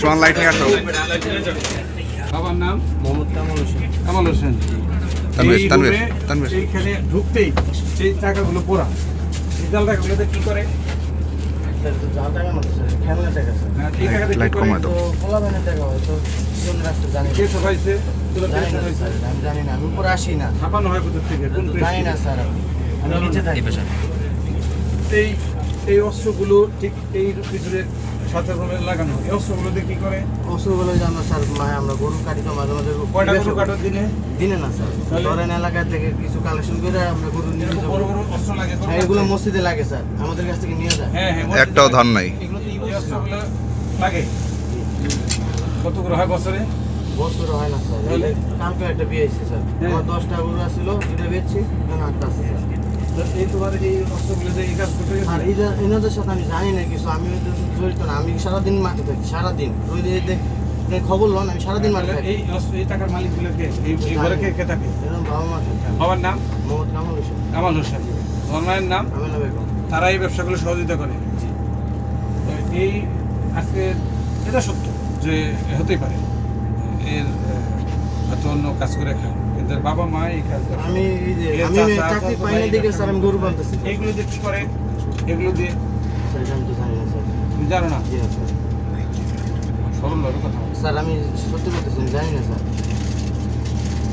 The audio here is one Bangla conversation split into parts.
সোহান লাইট নিয়ে আসো। বাবার নাম মোহাম্মদ কামাল হোসেন। কামাল হোসেন। এইখানে ঢুকতেই সেই টাকাগুলো পোড়া, এই জাল টাকাগুলোতে কি করে? জাল টাকা না স্যার, খেলনা টাকা স্যার। হ্যাঁ, এই টাকাতে লাইট কি করে? কমায় দাও। তো পোলাপানের টাকা হয়তো জন রাস্তা জানি না। কে ছাপাইছে? তোরা কে জানি না ছাপাইছে? স্যার, আমি জানি না, আমি উপরে আসি না। ছাপানো হয় কোথা থেকে? কোন তো press জানি না থেকে? স্যার, আমি নিচে থাকি। এই এই অস্ত্রগুলো ঠিক এই পিছনের সাথে লাগানো, এই অস্ত্রগুলো দিয়ে কি করে? অসুবিধা যে আমরা স্যার আমরা গরু কাটি তো মাঝে মাঝে কয়টা গরু কাটার দিনে? দিনে না স্যার, তাহলে? ধরেন এলাকা থেকে কিছু কালেকশন করে আমরা গরু নিয়ে এরকম যাবো। বড় বড় অস্ত্র লাগে গরু হ্যাঁ, এগুলো কাটতে? মসজিদে লাগে স্যার, আমাদের কাছ থেকে নিয়ে যায়। হ্যাঁ হ্যাঁ, একটাও ধান নাই। এগুলো তো এই অস্ত্রগুলো লাগে। কত করে হয় বছরে? বছর হয় না স্যার, তাহলে? কালকে একটা বিয়ে হয়েছে স্যার, হ্যাঁ। আমার 10টা গরু আসছিল, এটা বেচছি, এখন 8টা আছে স্যার। তো এই তোমার এই অস্ত্রগুলো দিয়ে এই কাজ করতে গেছে? আর এনাদের সাথে আমি জানি না কিছু, আমি ওদের সাথে জড়িত না, আমি সারাদিন মাঠে থাকি, সারাদিন ওই যে খবর লন, আমি সারাদিন মাঠে থাকি। এই অস্ত্র, এই টাকার মালিকগুলো কে? এই ঘরে কে থাকে? এরকম বাবা মা থাকে। বাবার নাম? মোহাম্মদ কামাল হোসেন। কামাল হোসেন। তোমার মায়ের নাম? আমিনা বেগম। তারা এই ব্যবসাগুলো সহযোগিতা করে। তো এই আজকে এটা সত্য যে হতেই পারে এর হয়তো অন্য কাজ করে খায়, কিন্তু এর বাবা মা এই কাজ করে। আমি এই যে এর আমি চাচা, চাকরি চাচা পাই না ভাই, দেখে স্যার আমি গরু পালতেছি। এইগুলো দিয়ে কি করে? এগুলো দিয়ে স্যার এটা আমি তো জানি না স্যার। তুমি জানো না? জি না স্যার। সরলভাবে কথা বলো। স্যার আমি সত্যি বলতেছি, আমি জানি না স্যার।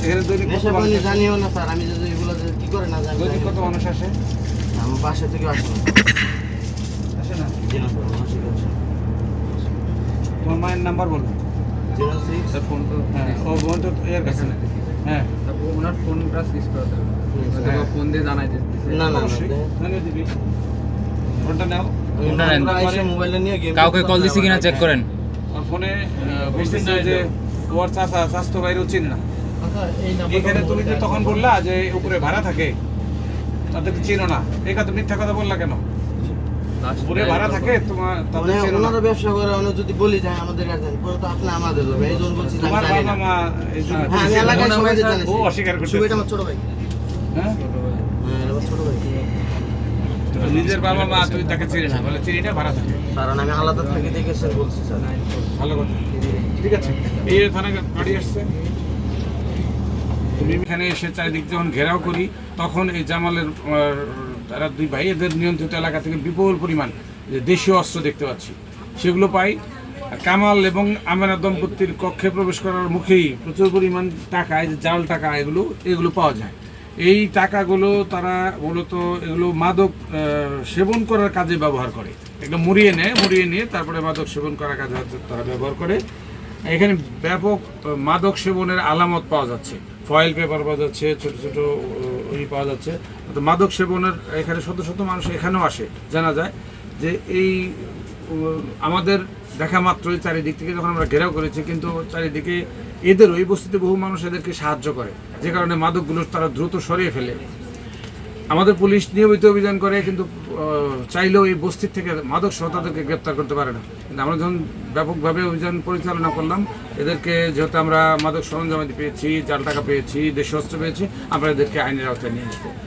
এখানে দৈনিক কত নেশা মানুষ পানি আসে? জানিও না স্যার, আমি যদি এগুলো যে কি করে না জানি। দৈনিক কত মানুষ আসে? আমার বাসা থেকে আসে না। আসে না? জি না স্যার, আমার ঠিক আছে। তোমার মায়ের নাম্বার বলো। 06 ফোন তো হ্যাঁ, ও বোন তো এর কাছে না। হ্যাঁ, ওনার ফোনটা সুইচ করা থাকবে, হ্যাঁ। ফোন দিয়ে জানাই দিতেছে। না না অবশ্যই জানিয়ে দিবি। ফোনটা নাও। ফোনটা নেন। মোবাইলে নিয়ে গেম কাউকে কল দিছি কিনা চেক করেন। আর ফোনে বলতেছে যে ওর চাচা স্বাস্থ্য বাইরেও চিনে না। এখানে তুমি যে তখন বললা যে উপরে ভাড়া থাকে, তাদেরকে চিনো না, এই কথা মিথ্যা কথা বললা কেন? উপরে ভাড়া থাকে তোমার, তাদের মানে চিনো না। ওনারা ব্যবসা করে, আমরা যদি বলি যে আমাদের কাছে পরে তো আপনি আমাদের হবে, এই জন্য বলছি যে আমি তোমার জানি বাবা না। মা এই জন্য হ্যাঁ, আমি এলাকায় সবাই জানি। ও অস্বীকার করতেছে। সুবিটা আমার ছোট ভাই। হ্যাঁ? হ্যাঁ, এটা আমার ছোট ভাই। তো নিজের বাবা মা তুই তাকে চিনি না, বলে চিনি না, ভাড়া থাকে। কারণ আমি আলাদা থাকি দেখে স্যার বলছি স্যার। ভালো কথা, ঠিক আছে। এই থানা গাড়ি আসছে, তুমি এখানে এসে চারিদিক যখন ঘেরাও করি, তখন এই জামালের তারা দুই ভাই, এদের নিয়ন্ত্রিত এলাকা থেকে বিপুল পরিমাণ যে দেশীয় অস্ত্র দেখতে পাচ্ছি, সেগুলো পাই। কামাল এবং আমেনা দম্পতির কক্ষে প্রবেশ করার মুখেই প্রচুর পরিমাণ টাকা, এই যে জাল টাকা, এগুলো পাওয়া যায়। এই টাকাগুলো তারা মূলত এগুলো মাদক সেবন করার কাজে ব্যবহার করে। একটা মুড়িয়ে নিয়ে তারপরে মাদক সেবন করার কাজে তারা ব্যবহার করে। এখানে ব্যাপক মাদক সেবনের আলামত পাওয়া যাচ্ছে, ফয়েল পেপার পাওয়া যাচ্ছে, ছোট ছোট পাওয়া যাচ্ছে। তো মাদক সেবনের এখানে শত শত মানুষ এখানেও আসে, জানা যায় যে এই আমাদের দেখা মাত্রই চারিদিক থেকে যখন আমরা ঘেরাও করেছি, কিন্তু চারিদিকে এদেরও এই বস্তিতে বহু মানুষ এদেরকে সাহায্য করে, যে কারণে মাদকগুলো তারা দ্রুত সরিয়ে ফেলে। আমাদের পুলিশ নিয়মিত অভিযান করে, কিন্তু চাইলেও এই বস্তির থেকে মাদক সহ তাদেরকে গ্রেপ্তার করতে পারে না। কিন্তু আমরা যখন ব্যাপকভাবে অভিযান পরিচালনা করলাম, এদেরকে যেহেতু আমরা মাদক সরঞ্জামাদি পেয়েছি, জাল টাকা পেয়েছি, দেশীয় অস্ত্র পেয়েছি, আমরা এদেরকে আইনের আওতায় নিয়ে আসবো।